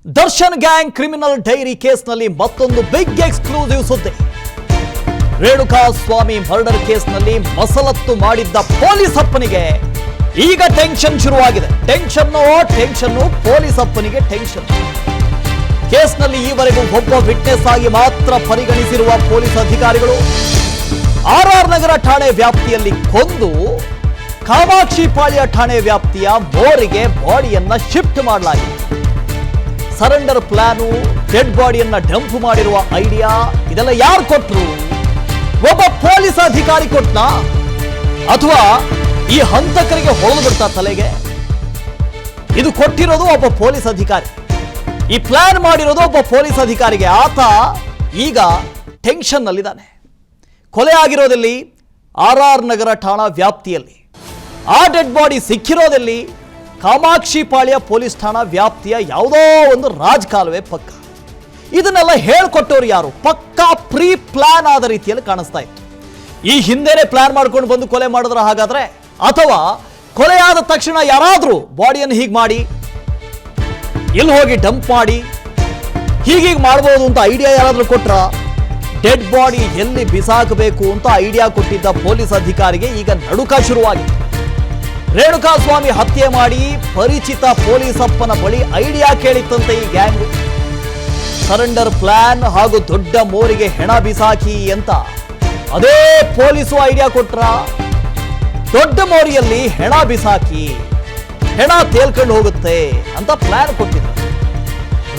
Darshan gang criminal dairy ಕೇಸ್ನಲ್ಲಿ ಮತ್ತೊಂದು big exclusive ಸುದ್ದಿ. ರೇಣುಕಾ ಸ್ವಾಮಿ ಮರ್ಡರ್ ಕೇಸ್ನಲ್ಲಿ ಮಸಲತ್ತು ಮಾಡಿದ್ದ ಪೊಲೀಸ್ ಅಪ್ಪನಿಗೆ ಈಗ ಟೆನ್ಷನ್ ಶುರುವಾಗಿದೆ. ಟೆನ್ಷನ್ ಪೊಲೀಸ್ ಅಪ್ಪನಿಗೆ ಟೆನ್ಷನ್. ಕೇಸ್ನಲ್ಲಿ ಈವರೆಗೂ ಒಬ್ಬ ವಿಟ್ನೆಸ್ ಆಗಿ ಮಾತ್ರ ಪರಿಗಣಿಸಿರುವ ಪೊಲೀಸ್ ಅಧಿಕಾರಿಗಳು ಆರ್ ನಗರ ಠಾಣೆ ವ್ಯಾಪ್ತಿಯಲ್ಲಿ ಕೊಂದು ಕಾಮಾಕ್ಷಿ ಪಾಳ್ಯ ಠಾಣೆ ವ್ಯಾಪ್ತಿಯ ಮೋರಿಗೆ ಬಾಡಿಯನ್ನ ಶಿಫ್ಟ್ ಮಾಡಲಾಗಿದೆ. ಸರೆಂಡರ್ ಪ್ಲಾನು, ಡೆಡ್ ಬಾಡಿಯನ್ನ ಡಂಪ್ ಮಾಡಿರುವ ಐಡಿಯಾ ಇದೆಲ್ಲ ಯಾರು ಕೊಟ್ರು? ಒಬ್ಬ ಪೊಲೀಸ್ ಅಧಿಕಾರಿ ಕೊಟ್ನಾ ಅಥವಾ ಈ ಹಂತಕರಿಗೆ ಹೊಳೆದು ಬಿಡ್ತಾ ತಲೆಗೆ? ಇದು ಕೊಟ್ಟಿರೋದು ಒಬ್ಬ ಪೊಲೀಸ್ ಅಧಿಕಾರಿ, ಈ ಪ್ಲಾನ್ ಮಾಡಿರೋದು ಒಬ್ಬ ಪೊಲೀಸ್ ಅಧಿಕಾರಿಗೆ. ಆತ ಈಗ ಟೆನ್ಷನ್ ನಲ್ಲಿದ್ದಾನೆ. ಕೊಲೆ ಆಗಿರೋದಲ್ಲಿ ಆರ್ ನಗರ ಠಾಣಾ ವ್ಯಾಪ್ತಿಯಲ್ಲಿ, ಆ ಡೆಡ್ ಬಾಡಿ ಸಿಕ್ಕಿರೋದಲ್ಲಿ ಕಾಮಾಕ್ಷಿ ಪಾಳ್ಯ ಪೊಲೀಸ್ ಠಾಣಾ ವ್ಯಾಪ್ತಿಯ ಯಾವುದೋ ಒಂದು ರಾಜಕಾಲುವೆ ಪಕ್ಕ. ಇದನ್ನೆಲ್ಲ ಹೇಳ್ಕೊಟ್ಟವ್ರು ಯಾರು? ಪಕ್ಕಾ ಪ್ರೀ ಪ್ಲಾನ್ ಆದ ರೀತಿಯಲ್ಲಿ ಕಾಣಿಸ್ತಾ ಇತ್ತು. ಈ ಹಿಂದೆನೆ ಪ್ಲಾನ್ ಮಾಡ್ಕೊಂಡು ಬಂದು ಕೊಲೆ ಮಾಡಿದ್ರ ಹಾಗಾದ್ರೆ, ಅಥವಾ ಕೊಲೆಯಾದ ತಕ್ಷಣ ಯಾರಾದ್ರೂ ಬಾಡಿಯನ್ನು ಹೀಗೆ ಮಾಡಿ ಇಲ್ಲಿ ಹೋಗಿ ಡಂಪ್ ಮಾಡಿ ಹೀಗೀಗೆ ಮಾಡ್ಬೋದು ಅಂತ ಐಡಿಯಾ ಯಾರಾದ್ರೂ ಕೊಟ್ರ? ಡೆಡ್ ಬಾಡಿ ಎಲ್ಲಿ ಬಿಸಾಕಬೇಕು ಅಂತ ಐಡಿಯಾ ಕೊಟ್ಟಿದ್ದ ಪೊಲೀಸ್ ಅಧಿಕಾರಿಗೆ ಈಗ ನಡುಕ ಶುರುವಾಗಿದೆ. ರೇಣುಕಾ ಸ್ವಾಮಿ ಹತ್ಯೆ ಮಾಡಿ ಪರಿಚಿತ ಪೊಲೀಸಪ್ಪನ ಬಳಿ ಐಡಿಯಾ ಕೇಳಿತ್ತಂತೆ ಈ ಗ್ಯಾಂಗ್. ಸರೆಂಡರ್ ಪ್ಲಾನ್ ಹಾಗೂ ದೊಡ್ಡ ಮೋರಿಗೆ ಹೆಣ ಬಿಸಾಕಿ ಅಂತ ಅದೇ ಪೊಲೀಸು ಐಡಿಯಾ ಕೊಟ್ರ. ದೊಡ್ಡ ಮೋರಿಯಲ್ಲಿ ಹೆಣ ಬಿಸಾಕಿ, ಹೆಣ ತೇಲ್ಕೊಂಡು ಹೋಗುತ್ತೆ ಅಂತ ಪ್ಲಾನ್ ಕೊಟ್ಟಿದ್ರು.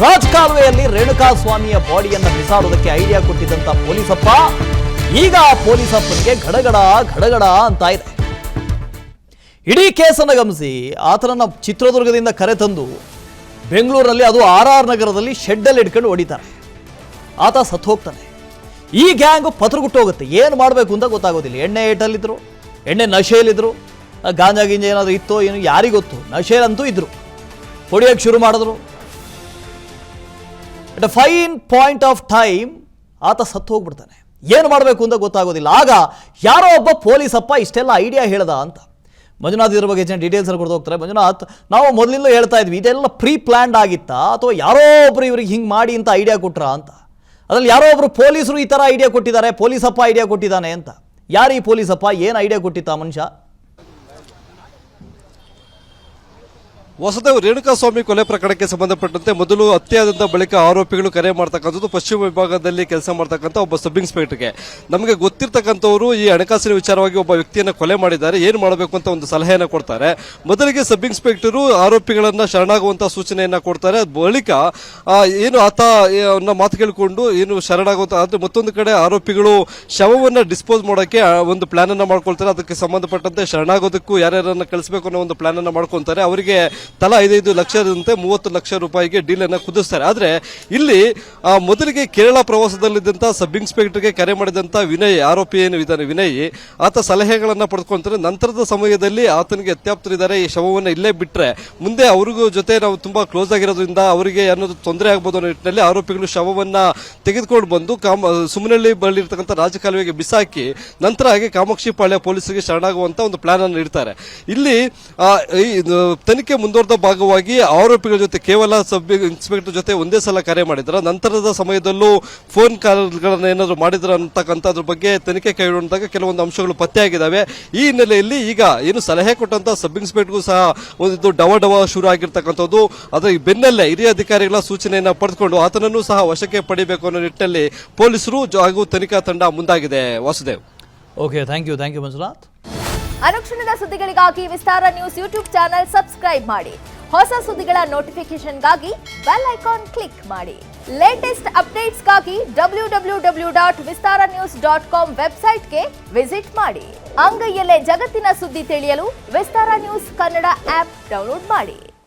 ರಾಜಕಾಲುವೆಯಲ್ಲಿ ರೇಣುಕಾ ಸ್ವಾಮಿಯ ಬಾಡಿಯನ್ನ ಬಿಸಾಡೋದಕ್ಕೆ ಐಡಿಯಾ ಕೊಟ್ಟಿದ್ದಂತ ಪೊಲೀಸಪ್ಪ ಈಗ ಆ ಪೊಲೀಸಪ್ಪನಿಗೆ ಘಡಗಡ ಅಂತ ಇದೆ. ಇಡೀ ಕೇಸನ್ನು ಗಮನಿಸಿ, ಆತನನ್ನ ಚಿತ್ರದುರ್ಗದಿಂದ ಕರೆತಂದು ಬೆಂಗಳೂರಲ್ಲಿ, ಅದು ಆರ್ ನಗರದಲ್ಲಿ ಶೆಡ್ಡಲ್ಲಿ ಇಟ್ಕೊಂಡು ಹೊಡಿತಾರೆ. ಆತ ಸತ್ತು ಹೋಗ್ತಾನೆ. ಈ ಗ್ಯಾಂಗು ಪತ್ರಗುಟ್ಟು ಹೋಗುತ್ತೆ. ಏನು ಮಾಡಬೇಕು ಅಂತ ಗೊತ್ತಾಗೋದಿಲ್ಲ. ಎಣ್ಣೆ ಏಟಲ್ಲಿದ್ರು, ಎಣ್ಣೆ ನಶೆಯಲ್ಲಿದ್ರು, ಗಾಂಜಾ ಗಿಂಜ ಏನಾದರೂ ಇತ್ತೋ ಏನು ಯಾರಿಗೊತ್ತು. ನಶೆಯಲ್ಲಂತೂ ಇದ್ರು. ಹೊಡಿಯೋಕ್ಕೆ ಶುರು ಮಾಡಿದ್ರು. At a fine point of time ಆತ ಸತ್ತು ಹೋಗ್ಬಿಡ್ತಾನೆ. ಏನು ಮಾಡಬೇಕು ಅಂತ ಗೊತ್ತಾಗೋದಿಲ್ಲ. ಆಗ ಯಾರೋ ಒಬ್ಬ ಪೊಲೀಸಪ್ಪ ಇಷ್ಟೆಲ್ಲ ಐಡಿಯಾ ಹೇಳ್ದ ಅಂತ ಮಂಜುನಾಥ್ ಇದ್ರ ಬಗ್ಗೆ ಹೆಚ್ಚಿನ ಡೀಟೇಲ್ಸ್ ಕೊಡ್ತಾ ಹೋಗ್ತಾರೆ. ಮಂಜುನಾಥ್, ನಾವು ಮೊದಲಿಂದ ಹೇಳ್ತಾ ಇದ್ವಿ, ಇದೆಲ್ಲ ಪ್ರೀ ಪ್ಲಾನ್ಡ್ ಆಗಿತ್ತಾ ಅಥವಾ ಯಾರೋ ಒಬ್ರು ಇವ್ರಿಗೆ ಹಿಂಗೆ ಮಾಡಿ ಅಂತ ಐಡಿಯಾ ಕೊಟ್ರಾ ಅಂತ? ಅದ್ರಲ್ಲಿ ಯಾರೋ ಒಬ್ರು ಪೊಲೀಸರು ಈ ಥರ ಐಡಿಯಾ ಕೊಟ್ಟಿದ್ದಾರೆ, ಪೊಲೀಸಪ್ಪ ಐಡಿಯಾ ಕೊಟ್ಟಿದ್ದಾನೆ ಅಂತ. ಯಾರು ಈ ಪೊಲೀಸಪ್ಪ? ಏನು ಐಡಿಯಾ ಕೊಟ್ಟಿತ್ತ ಮನುಷ್ಯ? ಹೊಸದೇವ್ ರೇಣುಕಾ ಸ್ವಾಮಿ ಕೊಲೆ ಪ್ರಕರಣಕ್ಕೆ ಸಂಬಂಧಪಟ್ಟಂತೆ ಮೊದಲು ಹತ್ಯೆಯಾದಂಥ ಬಳಿಕ ಆರೋಪಿಗಳು ಕರೆ ಮಾಡ್ತಕ್ಕಂಥದ್ದು ಪಶ್ಚಿಮ ವಿಭಾಗದಲ್ಲಿ ಕೆಲಸ ಮಾಡ್ತಕ್ಕಂಥ ಒಬ್ಬ ಸಬ್ ಇನ್ಸ್ಪೆಕ್ಟರ್ಗೆ. ನಮಗೆ ಗೊತ್ತಿರ್ತಕ್ಕಂಥವರು ಈ ಹಣಕಾಸಿನ ವಿಚಾರವಾಗಿ ಒಬ್ಬ ವ್ಯಕ್ತಿಯನ್ನು ಕೊಲೆ ಮಾಡಿದ್ದಾರೆ, ಏನು ಮಾಡಬೇಕು ಅಂತ ಒಂದು ಸಲಹೆಯನ್ನು ಕೊಡ್ತಾರೆ. ಮೊದಲಿಗೆ ಸಬ್ ಇನ್ಸ್ಪೆಕ್ಟರು ಆರೋಪಿಗಳನ್ನ ಶರಣಾಗುವಂಥ ಸೂಚನೆಯನ್ನ ಕೊಡ್ತಾರೆ. ಬಳಿಕ ಏನು ಆತ ಮಾತು ಕೇಳಿಕೊಂಡು ಏನು ಶರಣಾಗುವಂಥ, ಆದರೆ ಮತ್ತೊಂದು ಕಡೆ ಆರೋಪಿಗಳು ಶವವನ್ನು ಡಿಸ್ಪೋಸ್ ಮಾಡೋಕ್ಕೆ ಒಂದು ಪ್ಲಾನ್ ಅನ್ನ ಮಾಡ್ಕೊಳ್ತಾರೆ. ಅದಕ್ಕೆ ಸಂಬಂಧಪಟ್ಟಂತೆ ಶರಣಾಗೋದಕ್ಕೂ ಯಾರ್ಯಾರನ್ನ ಕಳಿಸಬೇಕು ಅನ್ನೋ ಒಂದು ಪ್ಲಾನ್ ಅನ್ನ ಮಾಡ್ಕೊಳ್ತಾರೆ. ಅವರಿಗೆ ತಲಾ 5 ಲಕ್ಷದಂತೆ 30 ಲಕ್ಷ ರೂಪಾಯಿಗೆ ಡೀಲ್ ಅನ್ನ ಕುದಿಸ್ತಾರೆ. ಆದ್ರೆ ಇಲ್ಲಿ ಮೊದಲಿಗೆ ಕೇರಳ ಪ್ರವಾಸದಲ್ಲಿದ್ದಂತ ಸಬ್ ಇನ್ಸ್ಪೆಕ್ಟರ್ಗೆ ಕರೆ ಮಾಡಿದಂತ ವಿನಯ್, ಆರೋಪಿ ಏನು ಇದ್ದಾನೆ ವಿನಯ್, ಆತ ಸಲಹೆಗಳನ್ನ ಪಡೆದುಕೊಂತಾರೆ. ನಂತರದ ಸಮಯದಲ್ಲಿ ಆತನಿಗೆ ಅತ್ಯಾಪ್ತರಿದ್ದಾರೆ, ಈ ಶವವನ್ನು ಇಲ್ಲೇ ಬಿಟ್ರೆ ಮುಂದೆ ಅವ್ರಿಗೂ ಜೊತೆ ನಾವು ತುಂಬಾ ಕ್ಲೋಸ್ ಆಗಿರೋದ್ರಿಂದ ಅವರಿಗೆ ಅನ್ನೋದು ತೊಂದರೆ ಆಗ್ಬೋದು ಅನ್ನೋ ನಿಟ್ಟಿನಲ್ಲಿ ಆರೋಪಿಗಳು ಶವವನ್ನ ತೆಗೆದುಕೊಂಡು ಬಂದು ಸುಮನಹಳ್ಳಿ ಬಳಿ ಇರ್ತಕ್ಕಂಥ ರಾಜಕಾಲುವೆಗೆ ಬಿಸಾಕಿ ನಂತರ ಹಾಗೆ ಕಾಮಾಕ್ಷಿ ಪಾಳ್ಯ ಪೊಲೀಸರಿಗೆ ಶರಣಾಗುವಂತ ಒಂದು ಪ್ಲಾನ್ ಅನ್ನು ಇಡ್ತಾರೆ. ಇಲ್ಲಿ ತನಿಖೆ ಮುಂದುವರೆದ ಭಾಗವಾಗಿ ಆರೋಪಿಗಳ ಜೊತೆ ಕೇವಲ ಸಬ್ ಇನ್ಸ್ಪೆಕ್ಟರ್ ಜೊತೆ ಒಂದೇ ಸಲ ಕರೆ ಮಾಡಿದ್ರ, ನಂತರದ ಸಮಯದಲ್ಲೂ ಫೋನ್ ಕಾಲ್ಗಳನ್ನ ಏನಾದ್ರು ಮಾಡಿದ್ರ ಅಂತಕ್ಕಂಥದ್ರ ಬಗ್ಗೆ ತನಿಖೆ ಕೈಗೊಂಡಾಗ ಕೆಲವೊಂದು ಅಂಶಗಳು ಪತ್ತೆಯಾಗಿದ್ದಾವೆ. ಈ ಹಿನ್ನೆಲೆಯಲ್ಲಿ ಈಗ ಏನು ಸಲಹೆ ಕೊಟ್ಟಂತ ಸಬ್ ಇನ್ಸ್ಪೆಕ್ಟರ್ಗೂ ಸಹ ಒಂದು ಡವ ಶುರು ಆಗಿರ್ತಕ್ಕಂಥದ್ದು. ಅದರ ಬೆನ್ನಲ್ಲೇ ಹಿರಿಯ ಅಧಿಕಾರಿಗಳ ಸೂಚನೆಯನ್ನ ಪಡೆದುಕೊಂಡು ಆತನನ್ನು ಸಹ ವಶಕ್ಕೆ ಪಡಿಬೇಕು ಅನ್ನೋ ನಿಟ್ಟಿನಲ್ಲಿ ಪೊಲೀಸರು ಹಾಗೂ ತನಿಖಾ ತಂಡ ಮುಂದಾಗಿದೆ. Vasudev. Okay, thank you Manjunath. ಅನುಕ್ಷಣದ ಸುದ್ದಿಗಳಿಗಾಗಿ Vistara news YouTube channel subscribe ಮಾಡಿ. ಹೊಸ ಸುದ್ದಿಗಳ ನೋಟಿಫಿಕೇಶನ್ಗಾಗಿ ಬೆಲ್ ಐಕಾನ್ ಕ್ಲಿಕ್ ಮಾಡಿ. ಲೇಟೆಸ್ಟ್ ಅಪ್ಡೇಟ್ಸ್ಗಾಗಿ www.vistaranews.com ವೆಬ್ಸೈಟ್ಗೆ ವಿಸಿಟ್ ಮಾಡಿ. ಅಂಗೈಯಲ್ಲೇ ಜಗತ್ತಿನ ಸುದ್ದಿ ತಿಳಿಯಲು Vistara news Kannada app download ಮಾಡಿ.